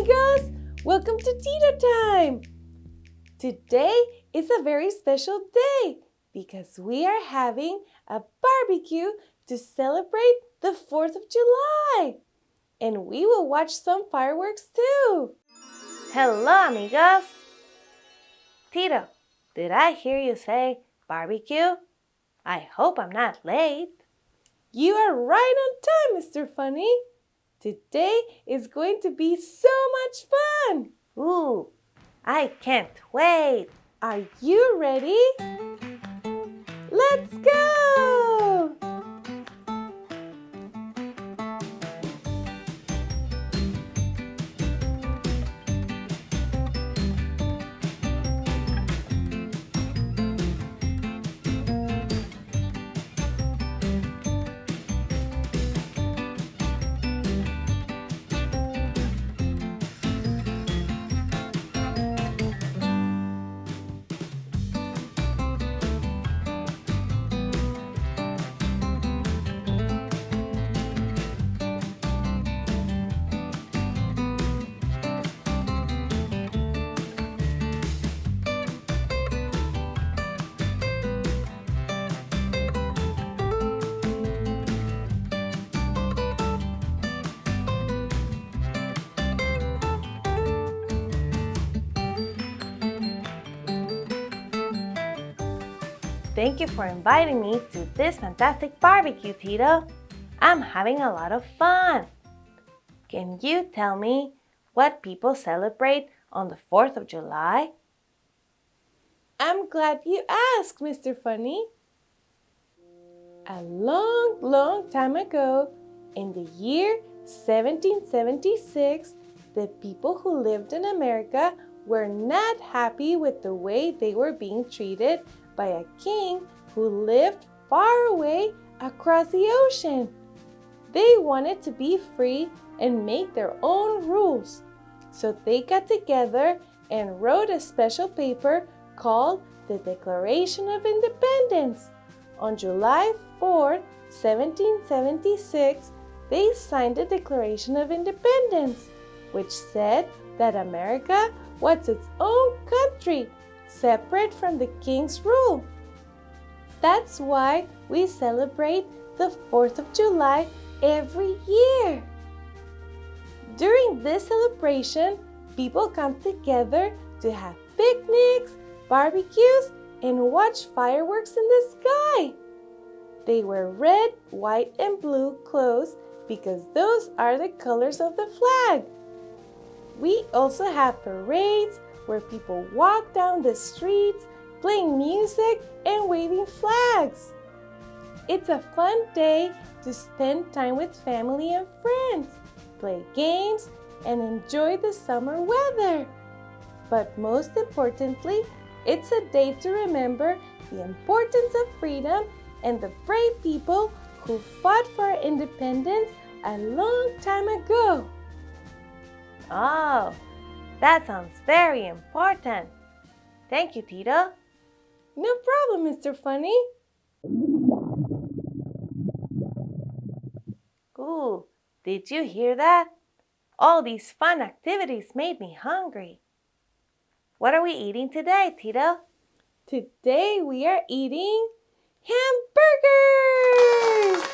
amigos! Welcome to Tito Time! Today is a very special day because we are having a barbecue to celebrate the 4th of July. And we will watch some fireworks too. Hello, amigos! Tito, did I hear you say barbecue? I hope I'm not late. You are right on time, Mr. Funny. Today is going to be so much fun. Ooh, I can't wait. Are you ready? Let's go! Thank you for inviting me to this fantastic barbecue, Tito. I'm having a lot of fun. Can you tell me what people celebrate on the 4th of July? I'm glad you asked, Mr. Funny. A long, long time ago, in the year 1776, the people who lived in America were not happy with the way they were being treated by a king who lived far away across the ocean. They wanted to be free and make their own rules. So they got together and wrote a special paper called the Declaration of Independence. On July 4, 1776, they signed the Declaration of Independence, which said that America was its own country, separate from the king's rule. That's why we celebrate the 4th of July every year. During this celebration, people come together to have picnics, barbecues, and watch fireworks in the sky. They wear red, white, and blue clothes because those are the colors of the flag. We also have parades where people walk down the streets, playing music and waving flags. It's a fun day to spend time with family and friends, play games, and enjoy the summer weather. But most importantly, it's a day to remember the importance of freedom and the brave people who fought for our independence a long time ago. Oh, that sounds very important. Thank you, Tito. No problem, Mr. Funny. Ooh, did you hear that? All these fun activities made me hungry. What are we eating today, Tito? Today we are eating hamburgers!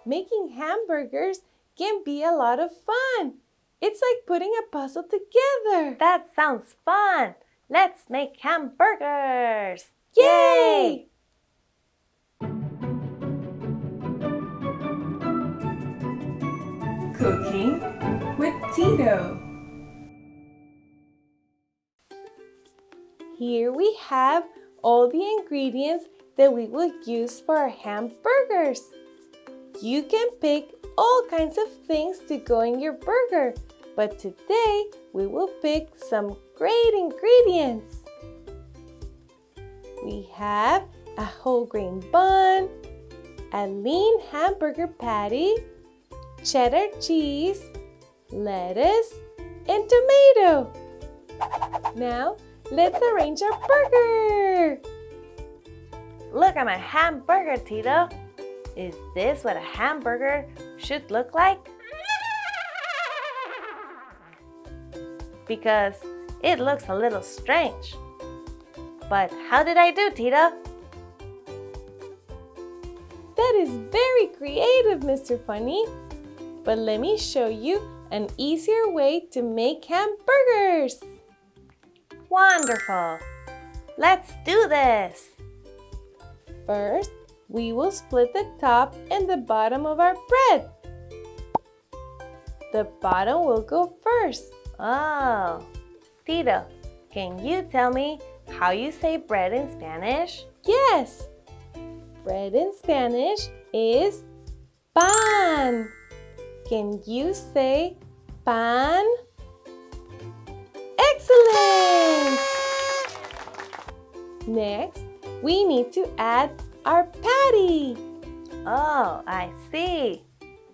Making hamburgers can be a lot of fun. It's like putting a puzzle together. That sounds fun. Let's make hamburgers. Yay! Cooking with Tito. Here we have all the ingredients that we will use for our hamburgers. You can pick all kinds of things to go in your burger, but today we will pick some great ingredients. We have a whole grain bun, a lean hamburger patty, cheddar cheese, lettuce, and tomato. Now, let's arrange our burger. Look at my hamburger, Tito. Is this what a hamburger should look like? Because it looks a little strange. But how did I do, Tito? That is very creative, Mr. Funny. But let me show you an easier way to make hamburgers. Wonderful! Let's do this! First, we will split the top and the bottom of our bread. The bottom will go first. Oh, Tito, can you tell me how you say bread in Spanish? Yes! Bread in Spanish is pan. Can you say pan? Excellent! Next, we need to add our patty. Oh, I see.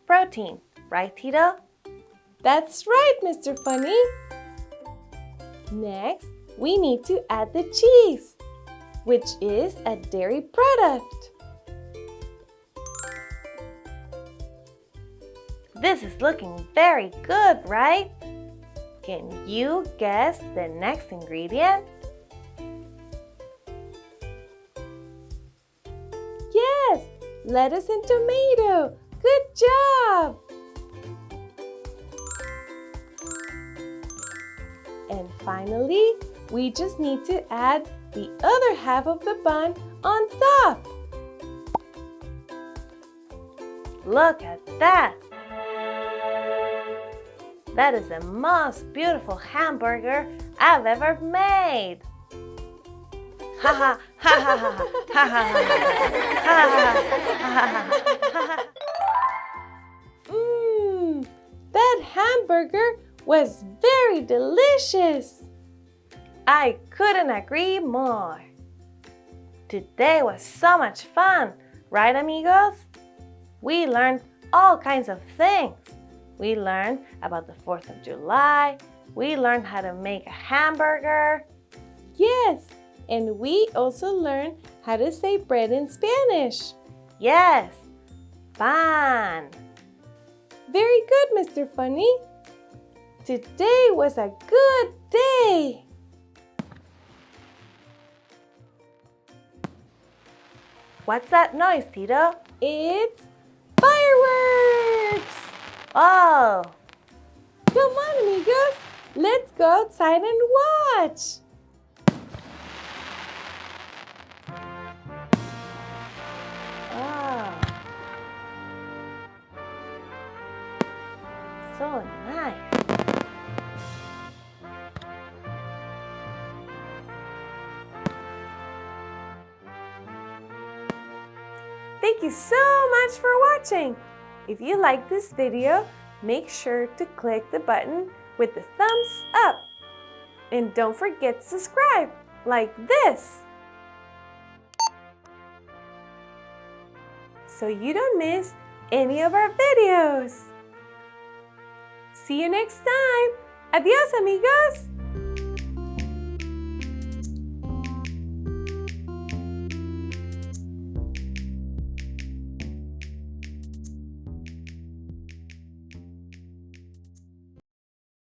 Protein, right, Tito? That's right, Mr. Funny. Next, we need to add the cheese, which is a dairy product. This is looking very good, right? Can you guess the next ingredient? Yes, lettuce and tomato. Good job! And finally, we just need to add the other half of the bun on top. Look at that! That is the most beautiful hamburger I've ever made! Ha ha ha ha ha ha ha. That hamburger was very delicious. I couldn't agree more. Today was so much fun, right, amigos? We learned all kinds of things. We learned about the 4th of July. We learned how to make a hamburger. Yes, and we also learned how to say bread in Spanish. Yes, pan. Very good, Mr. Funny. Today was a good day. What's that noise, Tito? It's fireworks! Oh! Come on, amigos. Let's go outside and watch. Oh! So nice. Thank you so much for watching. If you like this video, make sure to click the button with the thumbs up. And don't forget to subscribe, like this, so you don't miss any of our videos. See you next time. Adios, amigos.